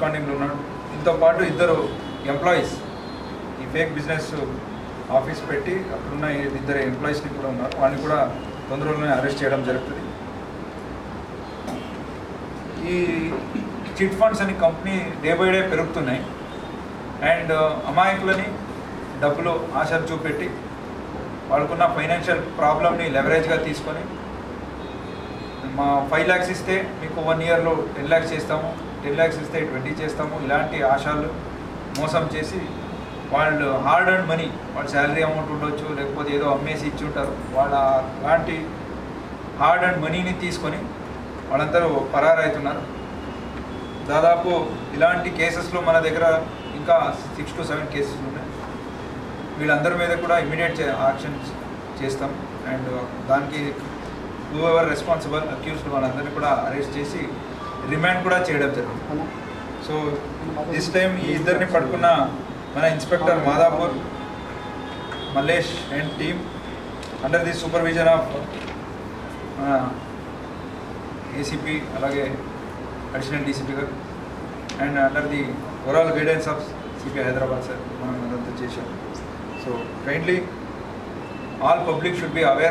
అబ్స్కాండింగ్లో ఉన్నాడు. దీంతో పాటు ఇద్దరు ఎంప్లాయీస్ ఈ ఫేక్ బిజినెస్ ఆఫీస్ పెట్టి అక్కడున్న ఇద్దరు ఎంప్లాయీస్ని కూడా ఉన్నారు. వాళ్ళని కూడా తొందరలోనే అరెస్ట్ చేయడం జరుగుతుంది. ఈ చిట్ ఫండ్స్ అనే కంపెనీ డే బై డే పెరుగుతున్నాయి. అండ్ అమాయకులని డబ్బులు ఆశలు చూపెట్టి వాళ్ళకున్న ఫైనాన్షియల్ ప్రాబ్లమ్ని లెవరేజ్గా తీసుకొని మా 5 lakhs ఇస్తే మీకు 1 yearలో 10 lakhs చేస్తాము, 10 lakhs ఇస్తే 20 చేస్తాము, ఇలాంటి ఆశలు మోసం చేసి వాళ్ళు హార్డ్ అండ్ మనీ, వాళ్ళ శాలరీ అమౌంట్ ఉండొచ్చు, లేకపోతే ఏదో అమ్మేసి ఇచ్చి ఉంటారు, వాళ్ళ అలాంటి హార్డ్ అండ్ మనీని తీసుకొని వాళ్ళందరూ పరారైతున్నారు. దాదాపు ఇలాంటి కేసెస్లో మన దగ్గర ఇంకా 6 to 7 కేసెస్ ఉన్నాయి. వీళ్ళందరి మీద కూడా ఇమీడియట్ యాక్షన్స్ చేస్తాం. అండ్ దానికి హూఎవర్ రెస్పాన్సిబుల్ అక్యూజ్డ్ వాళ్ళందరినీ కూడా అరెస్ట్ చేసి రిమాండ్ కూడా చేయడం జరుగుతుంది. సో దిస్ టైం ఈ ఇద్దరిని పట్టుకున్న మన inspector Madhapur Mallesh and team under the supervision of ACP అలాగే అడిషనల్ డీసీపీ గారు and under the overall guidance of CPI Hyderabad sir మనం అదంతా చేశాం. So kindly all public should be aware